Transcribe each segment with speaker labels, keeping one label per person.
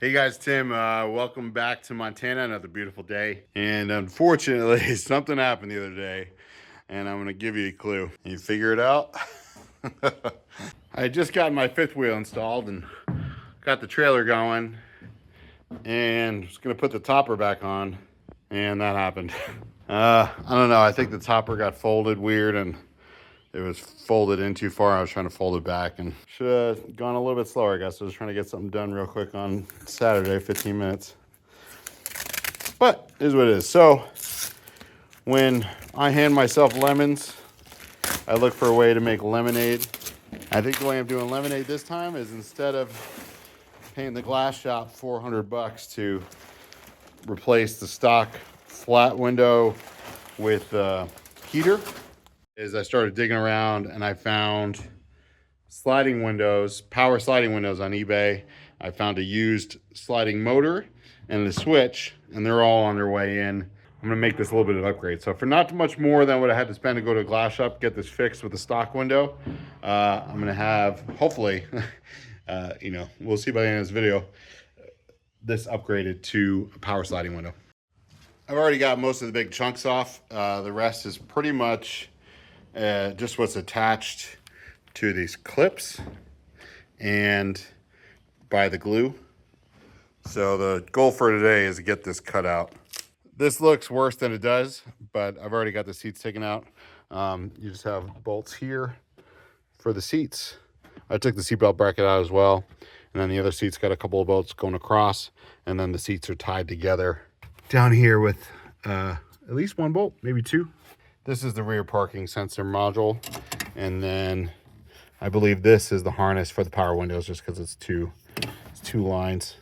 Speaker 1: Hey guys, Tim. Welcome back to Montana. Another beautiful day. And unfortunately, something happened the other day, and I'm going to give you a clue. Can you figure it out? I just got my fifth wheel installed and got the trailer going, and was going to put the topper back on, and that happened. I don't know. I think the topper got folded weird, and it was folded in too far. I was trying to fold it back and should have gone a little bit slower, I guess. I was trying to get something done real quick on Saturday, 15 minutes. But it is what it is. So when I hand myself lemons, I look for a way to make lemonade. I think the way I'm doing lemonade this time is instead of paying the glass shop $400 to replace the stock flat window with heater, is I started digging around and I found sliding windows, power sliding windows on eBay. I found a used sliding motor and a switch, and they're all on their way in. I'm gonna make this a little bit of an upgrade. So for not much more than what I had to spend to go to a glass shop, get this fixed with the stock window, I'm gonna have, hopefully, we'll see by the end of this video, this upgraded to a power sliding window. I've already got most of the big chunks off. The rest is pretty much just what's attached to these clips and by the glue. So the goal for today is to get this cut out. This looks worse than it does, but I've already got the seats taken out. You just have bolts here for the seats. I took the seatbelt bracket out as well. And then the other seat's got a couple of bolts going across, and then the seats are tied together down here with at least one bolt, maybe two. This is the rear parking sensor module, and then I believe this is the harness for the power windows, just because it's two lines.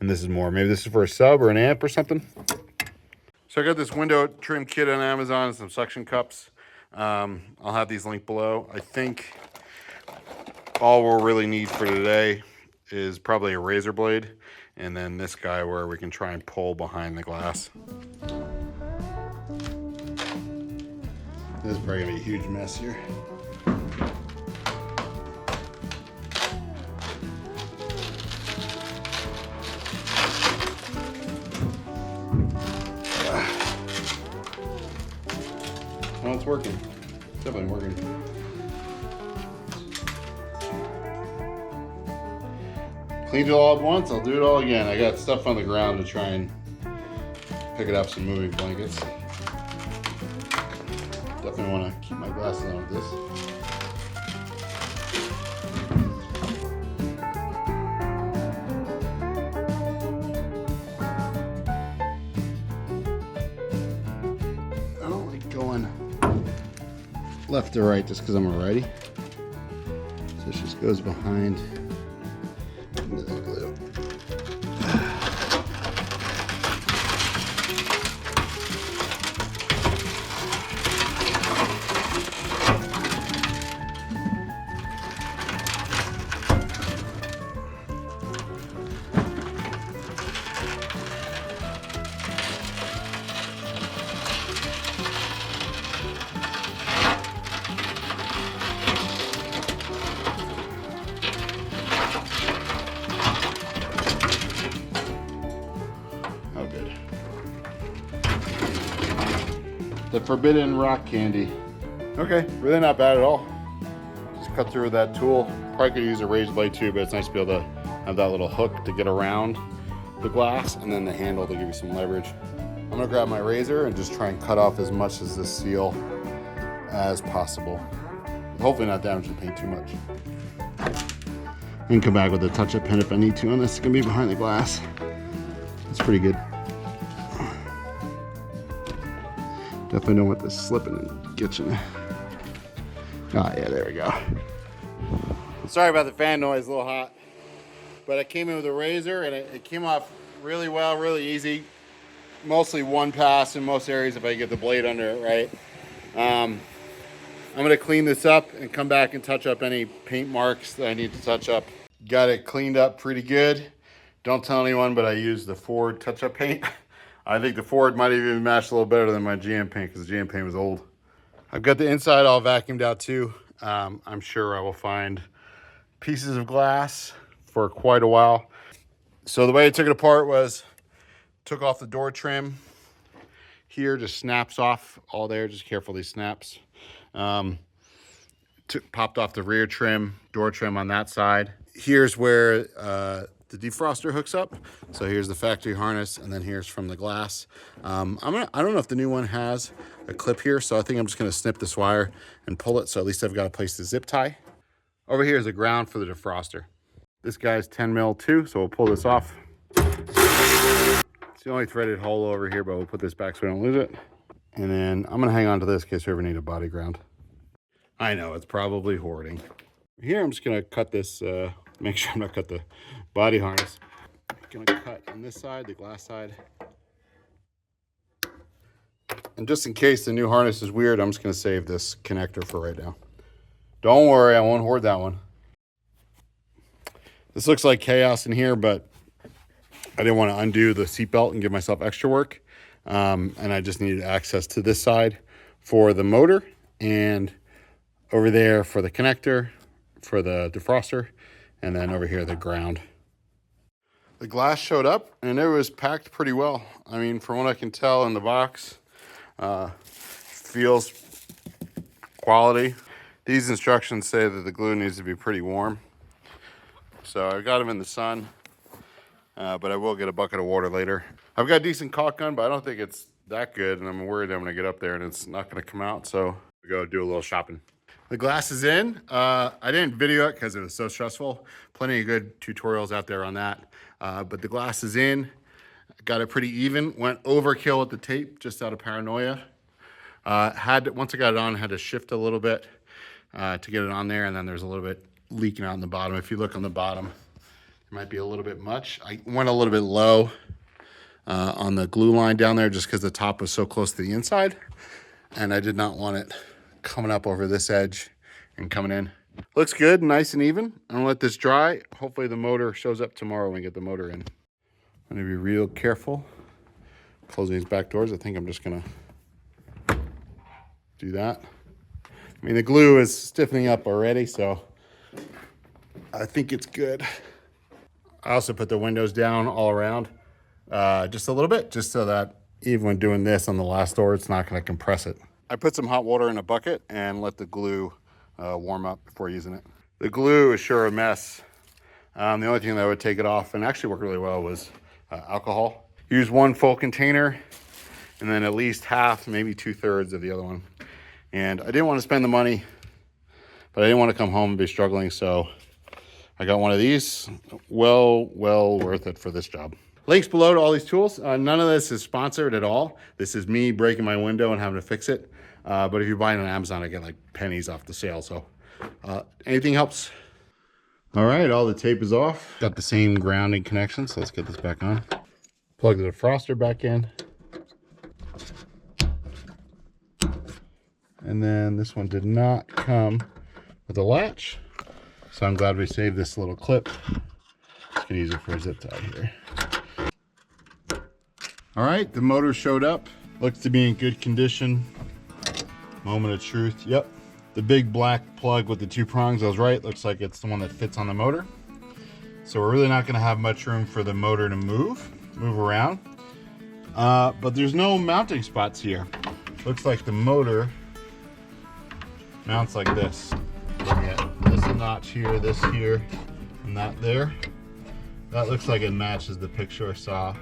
Speaker 1: And this is more, maybe this is for a sub or an amp or something. So I got this window trim kit on Amazon and some suction cups. I'll have these linked below. I think all we'll really need for today is probably a razor blade, and then this guy where we can try and pull behind the glass. This is probably gonna be a huge mess here. Well, it's working. It's definitely working. Cleaned it all up once, I'll do it all again. I got stuff on the ground to try and pick it up, some moving blankets. Definitely want to keep my glasses on with this. I don't like going left or right just because I'm a righty. So it just goes behind into the glue. The forbidden rock candy. Okay, really not bad at all. Just cut through with that tool. Probably could use a razor blade too, but it's nice to be able to have that little hook to get around the glass, and then the handle to give you some leverage. I'm gonna grab my razor and just try and cut off as much of this seal as possible. Hopefully not damage the paint too much. And come back with a touch-up pen if I need to on this. It's gonna be behind the glass. It's pretty good. Definitely don't want this slipping and getting. Ah, yeah, there we go. Sorry about the fan noise, a little hot. But I came in with a razor and it came off really well, really easy. Mostly one pass in most areas if I get the blade under it right. I'm gonna clean this up and come back and touch up any paint marks that I need to touch up. Got it cleaned up pretty good. Don't tell anyone, but I used the Ford touch-up paint. I think the Ford might have even matched a little better than my GM paint because the GM paint was old. I've got the inside all vacuumed out too. I'm sure I will find pieces of glass for quite a while. So the way I took it apart was took off the door trim. Here just snaps off all there, just carefully snaps. Popped off the rear trim, door trim on that side. Here's where the defroster hooks up. So here's the factory harness, and then here's from the glass. I don't know if the new one has a clip here, so I think I'm just gonna snip this wire and pull it, so at least I've got a place to zip tie. Over here is the ground for the defroster. This guy's 10 mil too, so we'll pull this off. It's the only threaded hole over here, but we'll put this back so we don't lose it. And then I'm gonna hang on to this in case we ever need a body ground. I know, it's probably hoarding. Here, I'm just gonna cut this, make sure I'm not cut the body harness. I'm gonna cut on this side, the glass side. And just in case the new harness is weird, I'm just gonna save this connector for right now. Don't worry, I won't hoard that one. This looks like chaos in here, but I didn't want to undo the seatbelt and give myself extra work. And I just needed access to this side for the motor and over there for the connector, for the defroster, and then over here, the ground. The glass showed up and it was packed pretty well. I mean, from what I can tell in the box, feels quality. These instructions say that the glue needs to be pretty warm. So I got them in the sun, but I will get a bucket of water later. I've got a decent caulk gun, but I don't think it's that good, and I'm worried I'm gonna get up there and it's not gonna come out, so we go do a little shopping. The glass is in. I didn't video it because it was so stressful. Plenty of good tutorials out there on that, but the glass is in. Got it pretty even. Went overkill with the tape just out of paranoia. Once I got it on, had to shift a little bit to get it on there, and then there's a little bit leaking out in the bottom. If you look on the bottom, there might be a little bit much. I went a little bit low on the glue line down there just because the top was so close to the inside, and I did not want it coming up over this edge and coming in. Looks good, nice and even. I'm gonna let this dry. Hopefully the motor shows up tomorrow when we get the motor in. I'm gonna be real careful closing these back doors. I think I'm just gonna do that. I mean, the glue is stiffening up already, so I think it's good. I also put the windows down all around just a little bit, just so that even when doing this on the last door, it's not gonna compress it. I put some hot water in a bucket and let the glue warm up before using it. The glue is sure a mess. The only thing that would take it off and actually work really well was alcohol. Use one full container and then at least half, maybe 2/3 of the other one. And I didn't want to spend the money, but I didn't want to come home and be struggling, so I got one of these. Well worth it for this job. Links below to all these tools. None of this is sponsored at all. This is me breaking my window and having to fix it. But if you're buying on Amazon, I get like pennies off the sale, so anything helps. All right, all the tape is off. Got the same grounding connection, so let's get this back on. Plug the defroster back in. And then this one did not come with a latch, so I'm glad we saved this little clip. Just gonna use it for a zip tie here. All right, the motor showed up. Looks to be in good condition. Moment of truth, yep. The big black plug with the 2 prongs, I was right. Looks like it's the one that fits on the motor. So we're really not gonna have much room for the motor to move around. But there's no mounting spots here. Looks like the motor mounts like this. Look at this notch here, this here, and that there. That looks like it matches the picture I saw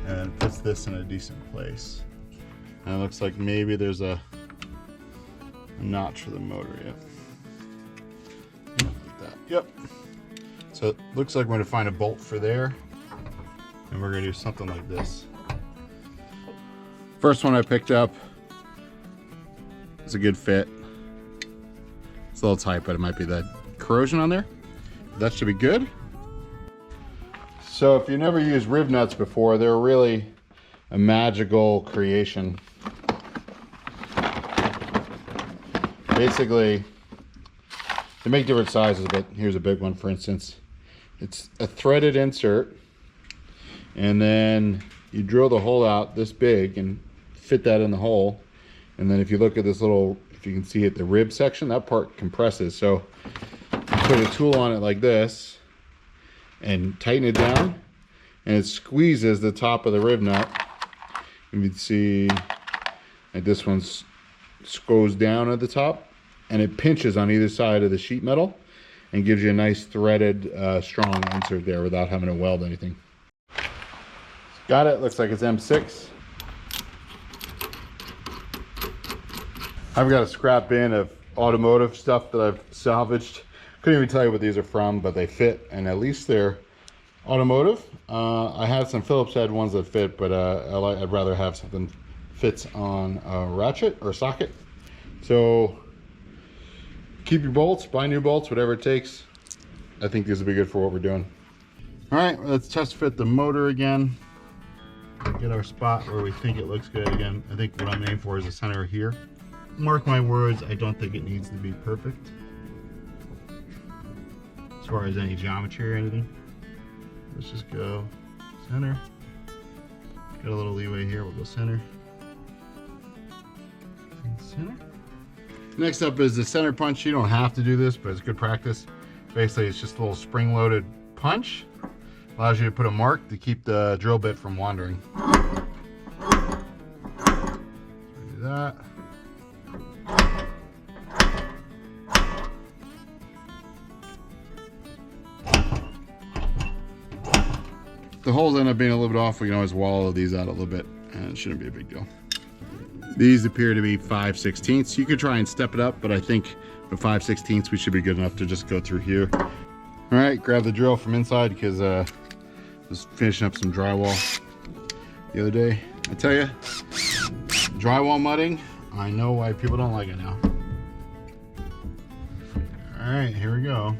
Speaker 1: and puts this in a decent place. And it looks like maybe there's a notch for the motor, yep. Like that, yep. So it looks like we're gonna find a bolt for there, and we're gonna do something like this. First one I picked up is a good fit. It's a little tight, but it might be that corrosion on there. That should be good. So if you never used rib nuts before, they're really a magical creation. Basically, they make different sizes, but here's a big one, for instance. It's a threaded insert, and then you drill the hole out this big and fit that in the hole. And then if you look at this little, if you can see it, the rib section, that part compresses. So you put a tool on it like this and tighten it down, and it squeezes the top of the rib nut. You can see that this one goes down at the top, and it pinches on either side of the sheet metal and gives you a nice threaded, strong insert there without having to weld anything. Got it. Looks like it's M6. I've got a scrap bin of automotive stuff that I've salvaged. Couldn't even tell you what these are from, but they fit, and at least they're automotive. I have some Phillips head ones that fit, but I'd rather have something fits on a ratchet or socket. So keep your bolts, buy new bolts, whatever it takes. I think these will be good for what we're doing. All right, let's test fit the motor again. Get our spot where we think it looks good. Again, I think what I'm aiming for is the center here. Mark my words, I don't think it needs to be perfect as far as any geometry or anything. Let's just go center. Got a little leeway here, we'll go center. And center. Next up is the center punch. You don't have to do this, but it's good practice. Basically, it's just a little spring-loaded punch. Allows you to put a mark to keep the drill bit from wandering. So do that. The holes end up being a little bit off. We can always wallow these out a little bit, and it shouldn't be a big deal. These appear to be 5/16. You could try and step it up, but I think with 5/16 we should be good enough to just go through here. All right, grab the drill from inside because I was finishing up some drywall the other day. I tell you, drywall mudding, I know why people don't like it now. All right, here we go.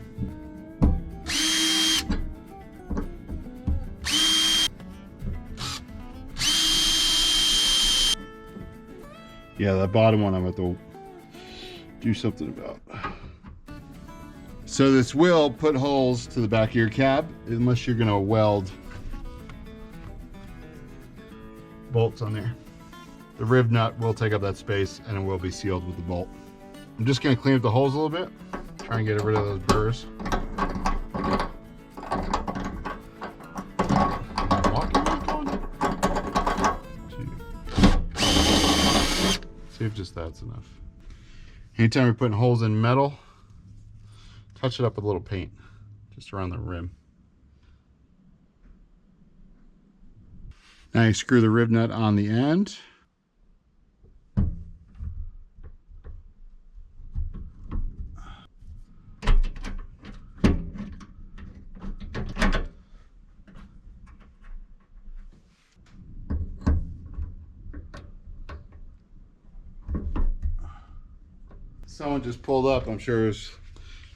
Speaker 1: Yeah, that bottom one I'm going to do something about. So this will put holes to the back of your cab unless you're going to weld bolts on there. The rib nut will take up that space and it will be sealed with the bolt. I'm just going to clean up the holes a little bit, try and get rid of those burrs. See if just that's enough. Anytime you're putting holes in metal, touch it up with a little paint just around the rim. Now you screw the rib nut on the end. Someone just pulled up. I'm sure it's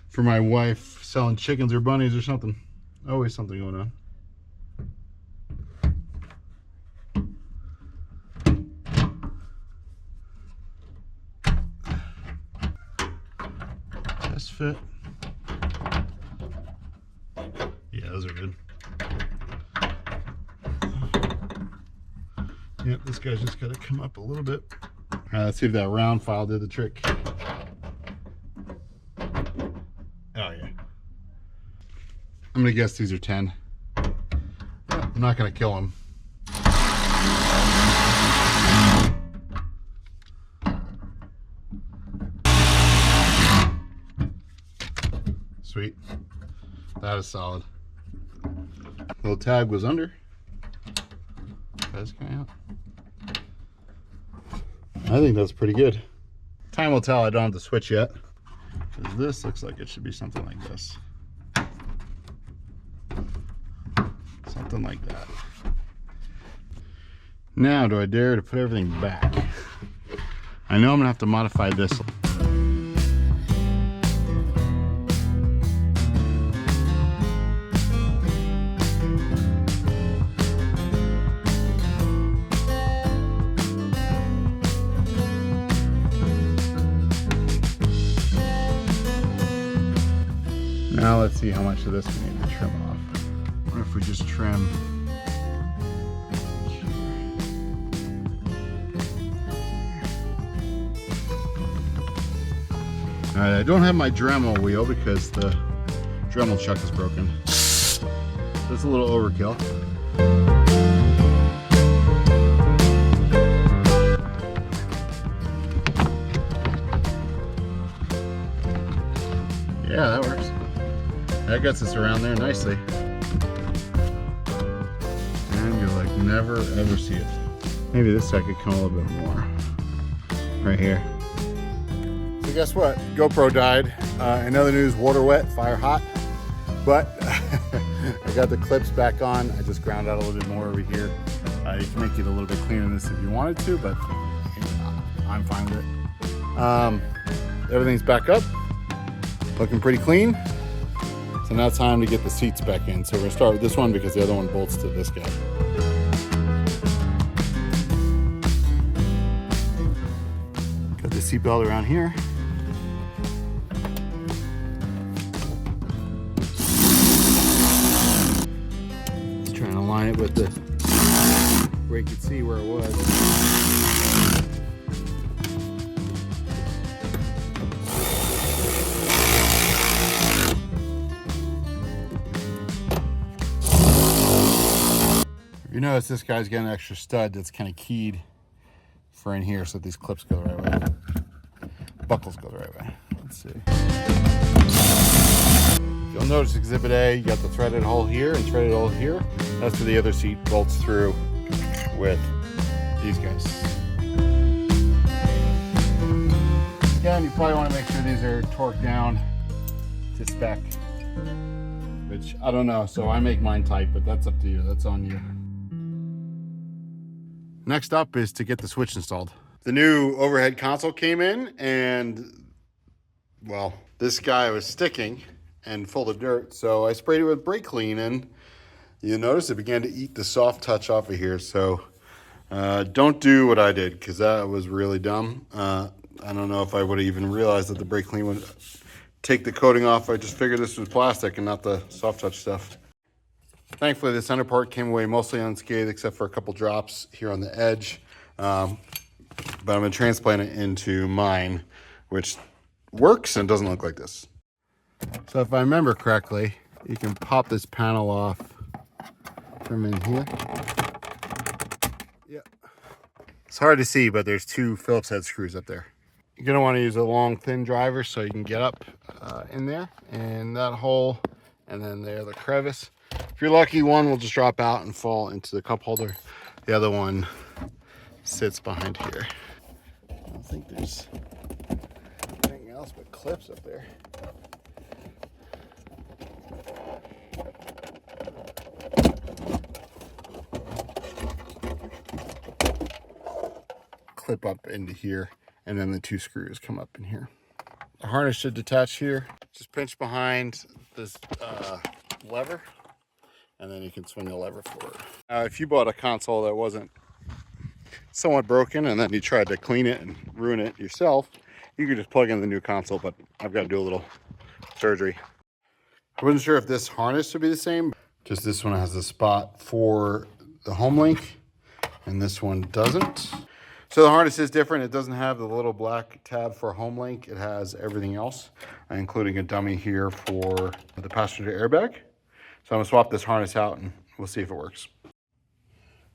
Speaker 1: for my wife selling chickens or bunnies or something. Always something going on. Test fit. Yeah, those are good. Yep, this guy's just got to come up a little bit. All right, let's see if that round file did the trick. I'm gonna guess these are 10. Yeah, I'm not gonna kill them. Sweet. That is solid. Little tab goes under. That's coming out. I think that's pretty good. Time will tell. I don't have to switch yet, because this looks like it should be something like this. Something like that. Now, do I dare to put everything back? I know I'm gonna have to modify this. Now let's see how much of this we need to trim off. What if we just trim here? All right, I don't have my Dremel wheel because the Dremel chuck is broken. That's a little overkill. that gets us around there nicely. And you'll like never ever see it. Maybe this side could come a little bit more. Right here. So guess what? GoPro died. In other news, water wet, fire hot. But I got the clips back on. I just ground out a little bit more over here. You can make it a little bit cleaner than this if you wanted to, but I'm fine with it. Everything's back up. Looking pretty clean. So now it's time to get the seats back in. So we're gonna start with this one because the other one bolts to this guy. Got the seatbelt around here. Just trying to align it with the where you could see where it was. You notice this guy's got an extra stud that's kind of keyed for in here so that these clips go the right way. Buckles go the right way. Let's see. You'll notice Exhibit A, you got the threaded hole here and threaded hole here. That's where the other seat bolts through with these guys. Again, you probably want to make sure these are torqued down to spec, which I don't know, so I make mine tight, but that's up to you. That's on you. Next up is to get the switch installed. The new overhead console came in and, well, this guy was sticking and full of dirt, so I sprayed it with brake clean and you notice it began to eat the soft touch off of here. So don't do what I did because that was really dumb. I don't know if I would have even realized that the brake clean would take the coating off. I just figured this was plastic and not the soft touch stuff. Thankfully, the center part came away mostly unscathed except for a couple drops here on the edge. But I'm going to transplant it into mine, which works and doesn't look like this. So if I remember correctly, you can pop this panel off from in here. Yeah. It's hard to see, but there's two Phillips head screws up there. You're going to want to use a long, thin driver so you can get up in there and that hole, and then there, the crevice. If you're lucky, one will just drop out and fall into the cup holder. The other one sits behind here. I don't think there's anything else but clips up there. Clip up into here, and then the two screws come up in here. The harness should detach here. Just pinch behind this lever, and then you can swing the lever forward. If you bought a console that wasn't somewhat broken and then you tried to clean it and ruin it yourself, you could just plug in the new console, but I've got to do a little surgery. I wasn't sure if this harness would be the same, because this one has a spot for the home link and this one doesn't. So the harness is different. It doesn't have the little black tab for home link. It has everything else, including a dummy here for the passenger airbag. So I'm gonna swap this harness out and we'll see if it works.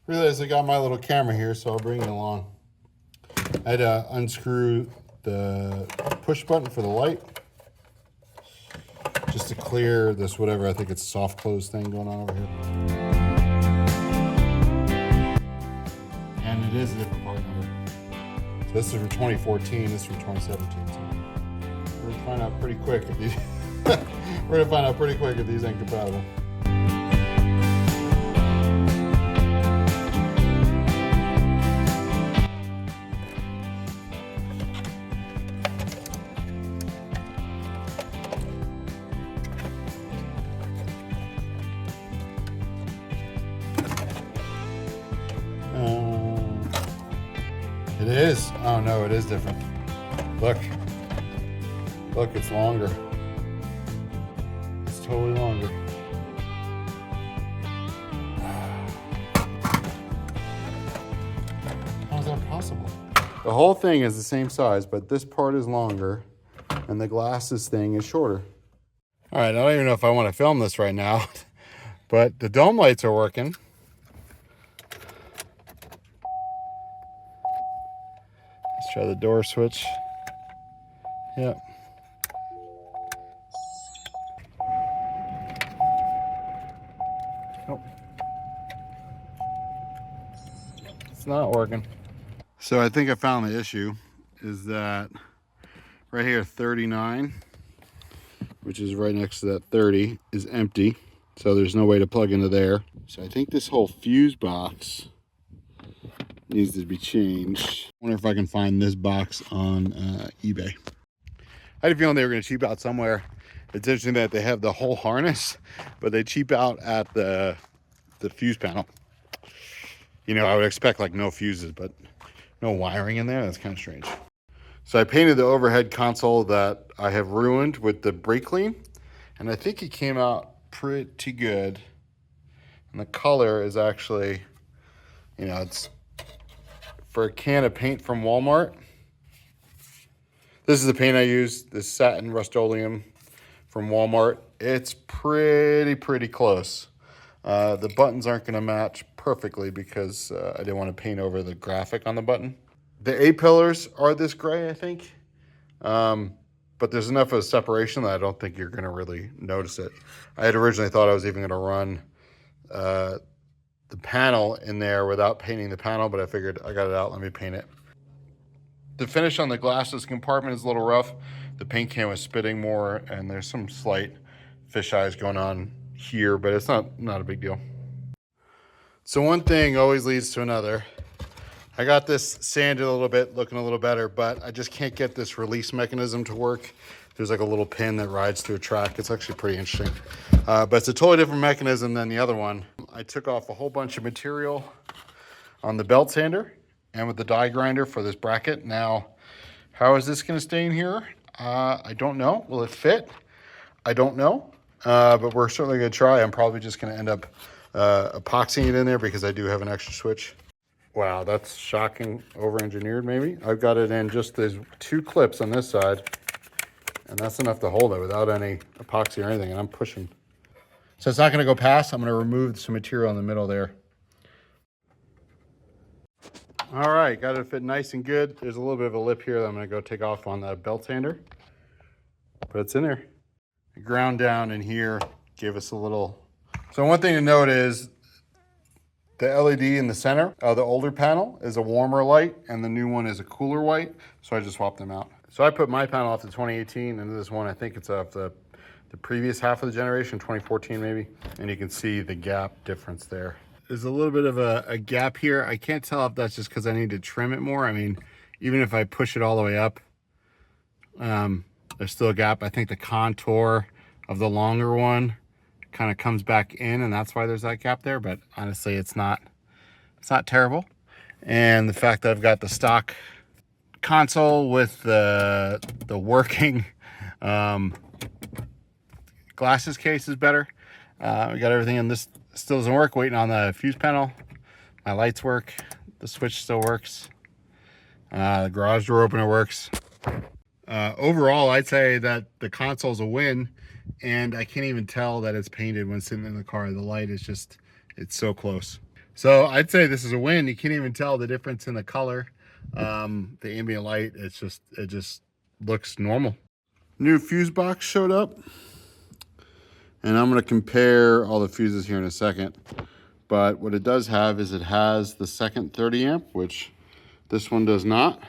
Speaker 1: Realize I got my little camera here, so I'll bring it along. I had to unscrew the push button for the light, just to clear this whatever, I think it's soft close thing going on over here. And it is a different part number. So this is from 2014, this is from 2017. So we're gonna find out pretty quick if these we're gonna find out pretty quick if these ain't compatible. It is. Oh no, it is different. Look. Look, it's longer. It's totally longer. How is that possible? The whole thing is the same size, but this part is longer and the glasses thing is shorter. All right, I don't even know if I want to film this right now, but the dome lights are working. Let's try the door switch. Yep.
Speaker 2: It's not working.
Speaker 1: So I think I found the issue is that right here, 39, which is right next to that 30, is empty. So there's no way to plug into there. So I think this whole fuse box needs to be changed. I wonder if I can find this box on eBay. I had a feeling they were going to cheap out somewhere. It's interesting that they have the whole harness, but they cheap out at the fuse panel. You know, I would expect like no fuses, but no wiring in there. That's kind of strange. So I painted the overhead console that I have ruined with the brake clean, and I think it came out pretty good. And the color is actually, you know, it's for a can of paint from Walmart. This is the paint I use, this satin Rust-Oleum from Walmart. It's pretty close. The buttons aren't gonna match perfectly because I didn't want to paint over the graphic on the button. The A-pillars are this gray, I think. But there's enough of a separation that I don't think you're gonna really notice it. I had originally thought I was even gonna run the panel in there without painting the panel, but I figured I got it out, let me paint it. The finish on the glasses compartment is a little rough. The paint can was spitting more, and there's some slight fish eyes going on here, but it's not a big deal. So one thing always leads to another. I got this sanded a little bit, looking a little better, but I just can't get this release mechanism to work. There's like a little pin that rides through a track. It's actually pretty interesting. But it's a totally different mechanism than the other one. I took off a whole bunch of material on the belt sander and with the die grinder for this bracket. Now, how is this gonna stay in here? I don't know. Will it fit? I don't know, but we're certainly gonna try. I'm probably just gonna end up epoxying it in there because I do have an extra switch. Wow, that's shocking, over-engineered maybe. I've got it in just these 2 clips on this side, and that's enough to hold it without any epoxy or anything, and I'm pushing. So it's not gonna go past. I'm gonna remove some material in the middle there. All right, got it to fit nice and good. There's a little bit of a lip here that I'm gonna go take off on the belt sander, but it's in there. I ground down in here, gave us a little. So one thing to note is the LED in the center of the older panel is a warmer light and the new one is a cooler white. So I just swapped them out. So I put my panel off to 2018 and this one, I think it's off the previous half of the generation, 2014 maybe. And you can see the gap difference there. There's a little bit of a gap here. I can't tell if that's just because I need to trim it more. I mean, even if I push it all the way up, there's still a gap. I think the contour of the longer one kind of comes back in, and that's why there's that gap there. But honestly, it's not terrible. And the fact that I've got the stock console with the working glasses case is better. We got everything in this. Still doesn't work, waiting on the fuse panel. My lights work, the switch still works. The garage door opener works. Overall, I'd say that the console's a win, and I can't even tell that it's painted when sitting in the car. The light is just, it's so close. So I'd say this is a win. You can't even tell the difference in the color. The ambient light, it just looks normal. New fuse box showed up. And I'm going to compare all the fuses here in a second. But what it does have is it has the second 30 amp, which this one does not.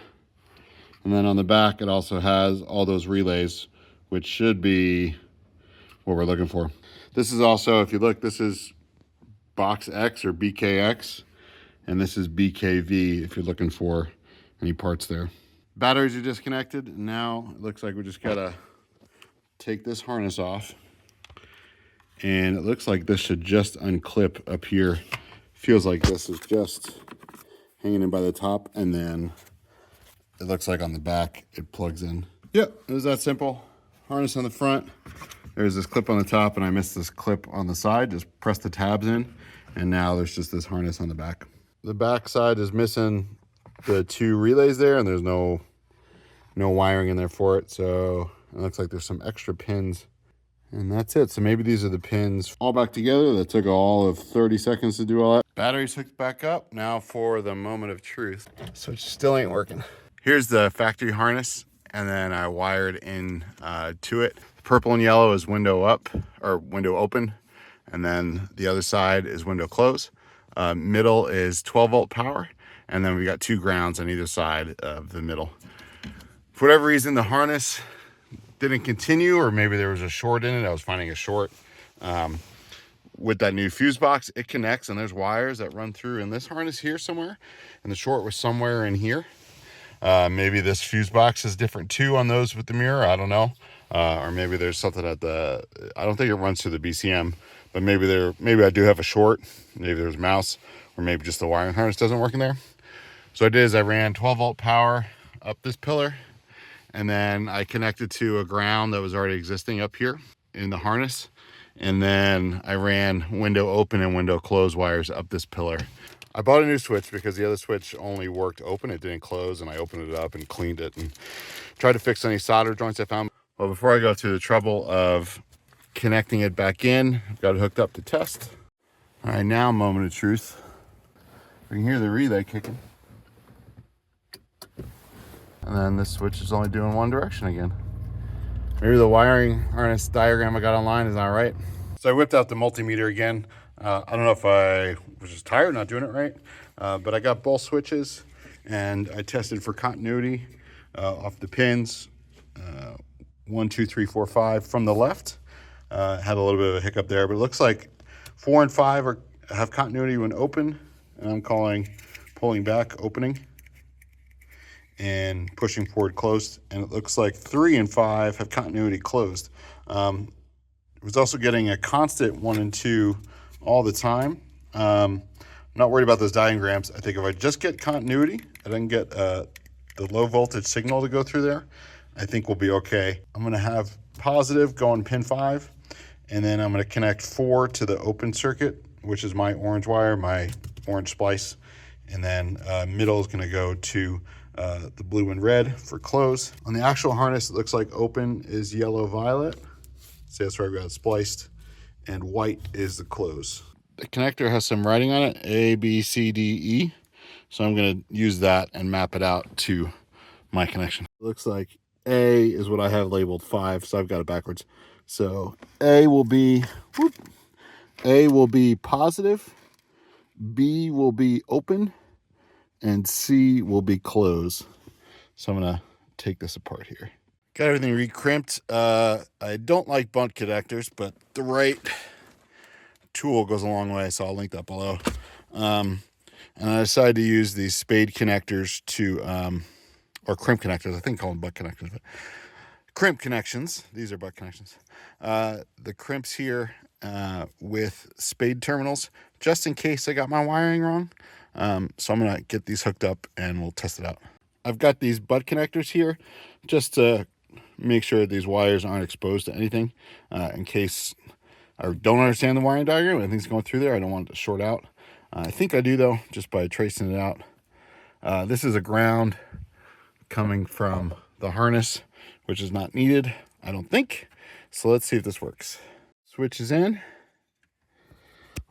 Speaker 1: And then on the back, it also has all those relays, which should be what we're looking for. This is also, if you look, this is box X or BKX, and this is BKV if you're looking for any parts there. Batteries are disconnected. Now it looks like we just got to take this harness off. And it looks like this should just unclip up here. Feels like this is just hanging in by the top, and then it looks like on the back it plugs in. Yep, it was that simple. Harness on the front. There's this clip on the top, and I missed this clip on the side. Just press the tabs in, and now there's just this harness on the back. The back side is missing the 2 relays there, and there's no wiring in there for it. So it looks like there's some extra pins. And that's it. So maybe these are the pins all back together. That took all of 30 seconds to do all that. Battery's hooked back up. Now for the moment of truth. So it still ain't working. Here's the factory harness, and then I wired in to it. Purple and yellow is window up or window open, and then the other side is window close. Middle is 12 volt power, And then we got 2 grounds on either side of the middle. For whatever reason, the harness didn't continue, or maybe there was a short in it. I was finding a short. With that new fuse box, it connects, and there's wires that run through in this harness here somewhere, and the short was somewhere in here. Maybe this fuse box is different too on those with the mirror, I don't know. Or maybe there's something at the, I don't think it runs through the BCM, but maybe I do have a short, maybe there's a mouse, or maybe just the wiring harness doesn't work in there. So what I did is I ran 12 volt power up this pillar, and then I connected to a ground that was already existing up here in the harness. And then I ran window open and window close wires up this pillar. I bought a new switch because the other switch only worked open. It didn't close, and I opened it up and cleaned it and tried to fix any solder joints I found. Well, before I go through the trouble of connecting it back in, I've got it hooked up to test. All right, now moment of truth. We can hear the relay kicking. And then this switch is only doing one direction again. Maybe the wiring harness diagram I got online is not right. So I whipped out the multimeter again. I don't know if I was just tired not doing it right, but I got both switches and I tested for continuity off the pins 1, 2, 3, 4, 5 from the left. Had a little bit of a hiccup there, but it looks like 4 and 5 have continuity when open, and I'm pulling back opening and pushing forward closed, and it looks like 3 and 5 have continuity closed. I was also getting a constant 1 and 2 all the time. I'm not worried about those diagrams. I think if I just get continuity, I didn't get the low voltage signal to go through there, I think we'll be okay. I'm gonna have positive going pin 5, and then I'm gonna connect 4 to the open circuit, which is my orange wire, my orange splice, and then middle is gonna go to the blue and red for close. On the actual harness, it looks like open is yellow violet. See, that's where I've got it spliced, and white is the close. The connector has some writing on it, A, B, C, D, E. So I'm gonna use that and map it out to my connection. It looks like A is what I have labeled 5, so I've got it backwards. So A will be positive, B will be open, and C will be close. So I'm gonna take this apart here. Got everything re-crimped. I don't like bunt connectors, but the right tool goes a long way, so I'll link that below. And I decided to use these Spade connectors or Crimp connectors. I think I call them butt connectors, but Crimp connections. These are butt connections. The Crimps here with Spade terminals, just in case I got my wiring wrong. So I'm gonna get these hooked up and we'll test it out. I've got these butt connectors here just to make sure that these wires aren't exposed to anything in case I don't understand the wiring diagram and things going through there. I don't want it to short out. I think I do though, just by tracing it out. This is a ground coming from the harness, which is not needed, I don't think. So let's see if this works. Switch is in.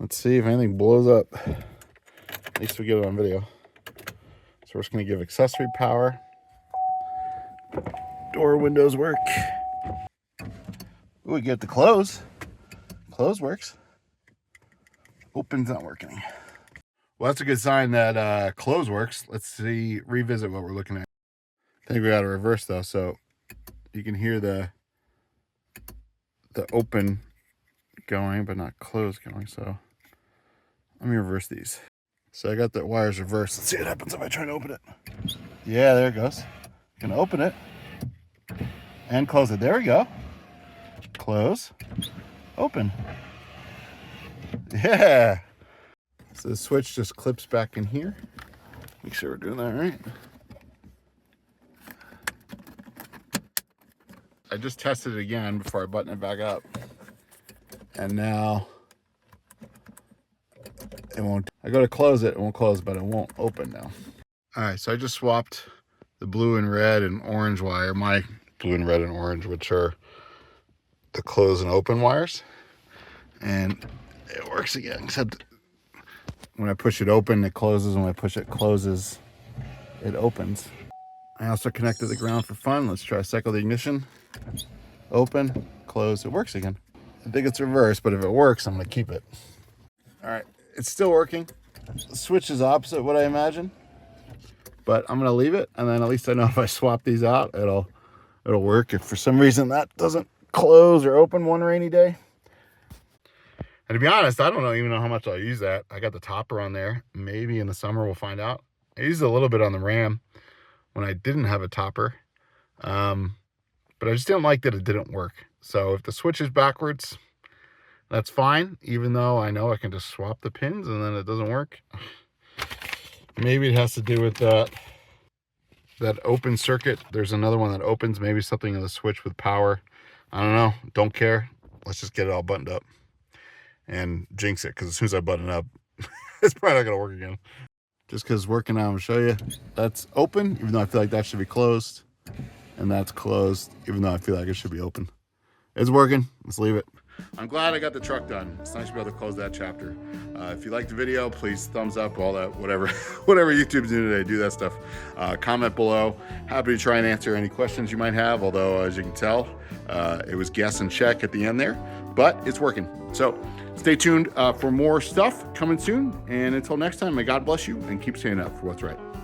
Speaker 1: Let's see if anything blows up. At least we get it on video. So we're just gonna give accessory power. Door windows work. Ooh, we get the close. Close works. Open's not working. Well, that's a good sign that close works. Let's revisit what we're looking at. I think we got to reverse though, so you can hear the open going, but not close going. So let me reverse these. So I got the wires reversed. Let's see what happens if I try to open it. Yeah, there it goes. Gonna open it and close it. There we go. Close, open. Yeah. So the switch just clips back in here. Make sure we're doing that right. I just tested it again before I button it back up. And now it won't. I go to close it, it won't close, but it won't open now. All right, so I just swapped the blue and red and orange wire, my blue and red and orange, which are the close and open wires. And it works again, except when I push it open, it closes. When I push it closes, it opens. I also connected the ground for fun. Let's try cycle the ignition. Open, close, it works again. I think it's reversed, but if it works, I'm gonna keep it. All right, it's still working. The switch is opposite what I imagine. but I'm gonna leave it, and then at least I know if I swap these out, it'll work. If for some reason that doesn't close or open one rainy day. And to be honest, I don't even know how much I'll use that. I got the topper on there. Maybe in the summer we'll find out. I used a little bit on the Ram when I didn't have a topper, but I just didn't like that it didn't work. So if the switch is backwards, that's fine, even though I know I can just swap the pins and then it doesn't work. Maybe it has to do with that open circuit. There's another one that opens, maybe something in the switch with power. I don't know, don't care. Let's just get it all buttoned up and jinx it, because as soon as I button it up, it's probably not gonna work again. Just because it's working, I'm gonna show you. That's open, even though I feel like that should be closed. And that's closed, even though I feel like it should be open. It's working, let's leave it. I'm glad I got the truck done. It's nice to be able to close that chapter. If you liked the video, please thumbs up, all that, whatever YouTube's doing today, do that stuff. Comment below. Happy to try and answer any questions you might have, although as you can tell, it was guess and check at the end there, but it's working. So stay tuned for more stuff coming soon. And until next time, may God bless you and keep standing up for what's right.